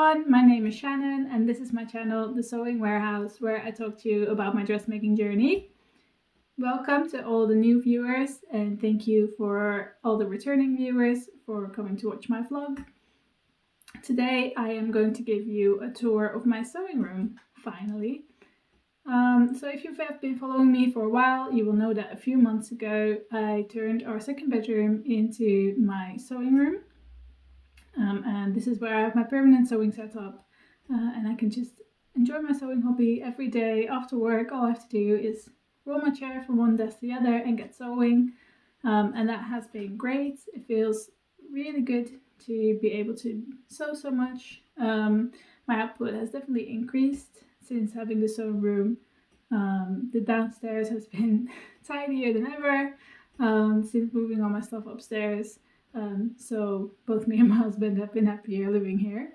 everyone, my name is Shannon and this is my channel, The Sewing Warehouse, where I talk to you about my dressmaking journey. Welcome to all the new viewers and thank you for all the returning viewers for coming to watch my vlog. Today I am going to give you a tour of my sewing room, finally. So if you've been following me for a while, you will know that a few months ago I turned our second bedroom into my sewing room. And this is where I have my permanent sewing setup, and I can just enjoy my sewing hobby every day after work. All I have to do is roll my chair from one desk to the other and get sewing, and that has been great. It feels really good to be able to sew so much. My output has definitely increased since having the sewing room. The downstairs has been tidier than ever since moving all my stuff upstairs. So both me and my husband have been happier living here.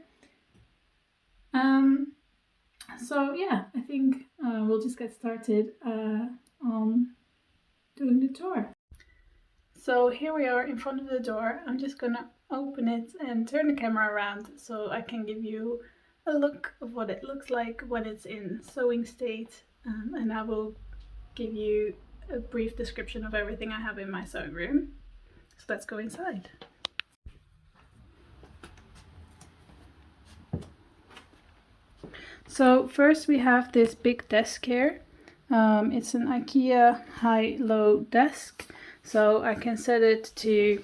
So yeah, I think we'll just get started on doing the tour. So here we are in front of the door. I'm just gonna open it and turn the camera around so I can give you a look of what it looks like when it's in sewing state, and I will give you a brief description of everything I have in my sewing room. So let's go inside. So first we have this big desk here. It's an IKEA high-low desk, so I can set it to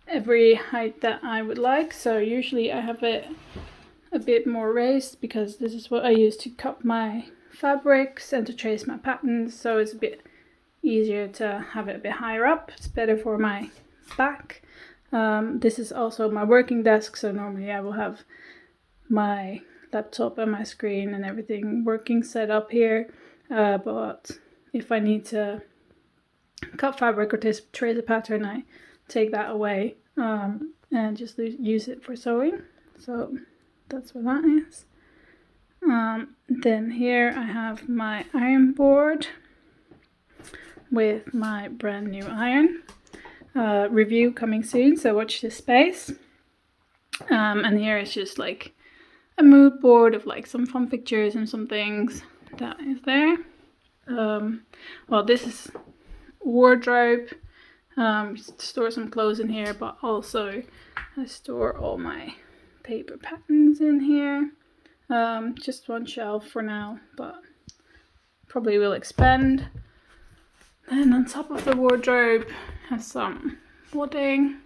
every height that I would like. So usually I have it a bit more raised because this is what I use to cut my fabrics and to trace my patterns, so it's a bit easier to have it a bit higher up. It's better for my back. This is also my working desk, so normally I will have my laptop and my screen and everything working set up here, but if I need to cut fabric or trace a pattern, I take that away and just use it for sewing. So that's what that is. Then here I have my iron board with my brand new iron. Review coming soon, so watch this space. And here is just like a mood board of like some fun pictures and some things that is there. Well, this is wardrobe. Store some clothes in here, but also I store all my paper patterns in here. Just one shelf for now, but probably will expand. Then on top of the wardrobe have some wadding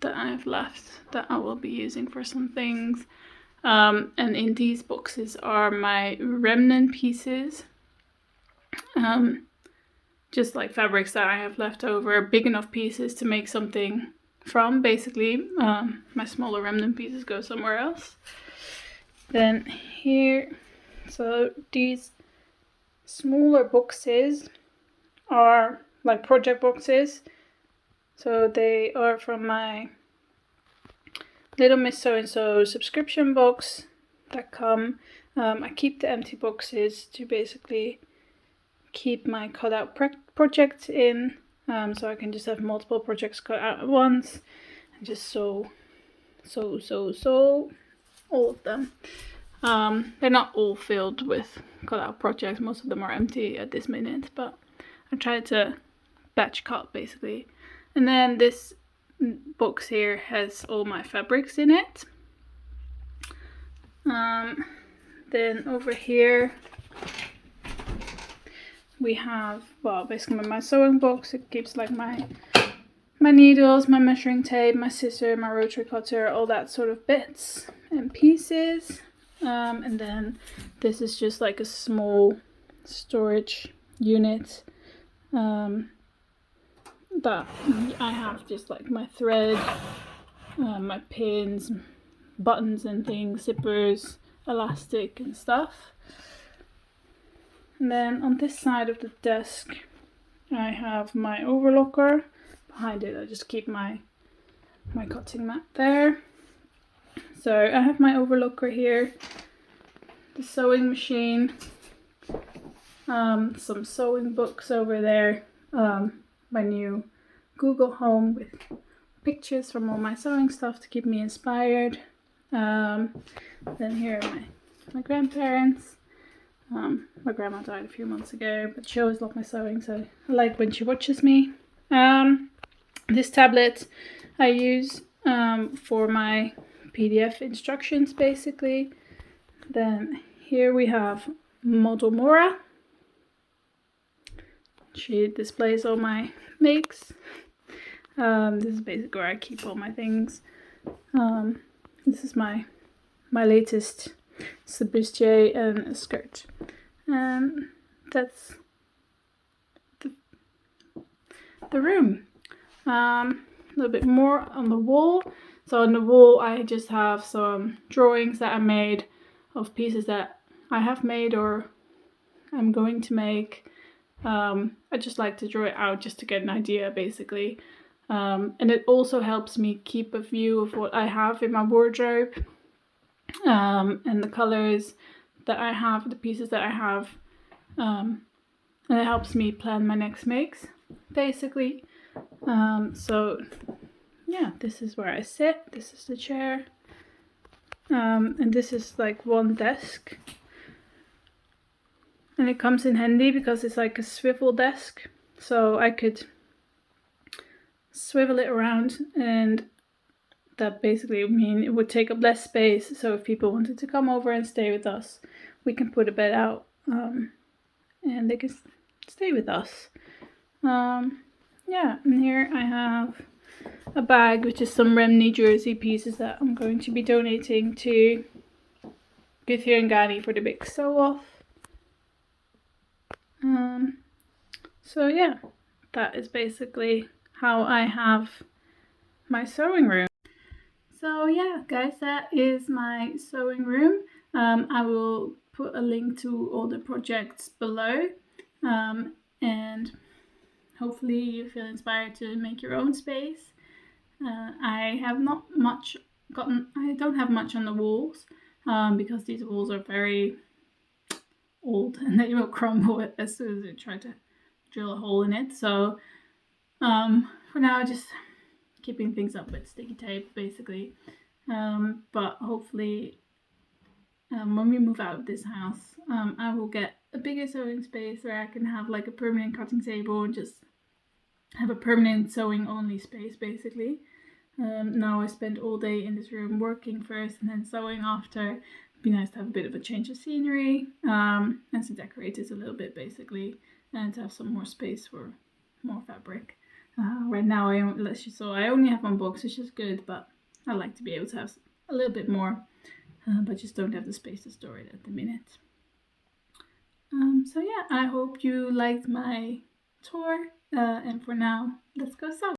that I've left that I will be using for some things. And in these boxes are my remnant pieces, just like fabrics that I have left over, big enough pieces to make something from, basically. My smaller remnant pieces go somewhere else. Then here, so these smaller boxes are like project boxes, so they are from my Little Miss So-and-so subscription box that come. I keep the empty boxes to basically keep my cutout projects in, so I can just have multiple projects cut out at once and just sew all of them. They're not all filled with cutout projects, most of them are empty at this minute, but I try to batch cut basically. And then this box here has all my fabrics in it. Then over here we have, well, basically my sewing box. It keeps like my needles, my measuring tape, my scissor, my rotary cutter, all that sort of bits and pieces. And then this is just like a small storage unit that I have just like my thread, my pins, buttons and things, zippers, elastic and stuff. And then on this side of the desk I have my overlocker. Behind it I just keep my cutting mat there. So I have my overlocker here, the sewing machine, some sewing books over there, my new Google Home with pictures from all my sewing stuff to keep me inspired, Then here are my grandparents. My grandma died a few months ago, but she always loved my sewing, so I like when she watches me. This tablet I use for my PDF instructions, basically. Then here we have Model Mora. She displays all my makes. This is basically where I keep all my things. This is my latest bustier and a skirt. That's the room. A little bit more on the wall. So on the wall I just have some drawings that I made of pieces that I have made or I'm going to make. I just like to draw it out just to get an idea, basically. And it also helps me keep a view of what I have in my wardrobe, and the colors that I have, the pieces that I have, and it helps me plan my next makes, basically. So yeah, this is where I sit. This is the chair, and this is like one desk. And it comes in handy because it's like a swivel desk, so I could swivel it around, and that basically would mean it would take up less space. So if people wanted to come over and stay with us, we can put a bed out, and they can stay with us. Yeah, and here I have a bag which is some Remni jersey pieces that I'm going to be donating to Guthrie and Gani for the big sew off. So yeah, that is basically how I have my sewing room. So yeah, guys, that is my sewing room. I will put a link to all the projects below, and hopefully you feel inspired to make your own space. I have not much I don't have much on the walls, because these walls are very old and they will crumble as soon as you try to drill a hole in it. So for now, just keeping things up with sticky tape, basically. But hopefully, when we move out of this house, I will get a bigger sewing space where I can have like a permanent cutting table and just have a permanent sewing only space, basically. Now I spend all day in this room working first and then sewing after. It'd be nice to have a bit of a change of scenery, and to decorate it a little bit, basically, and to have some more space for more fabric. Right now, I only have one box, which is good, but I like to be able to have a little bit more, but just don't have the space to store it at the minute. So yeah, I hope you liked my tour, and for now, let's go sew.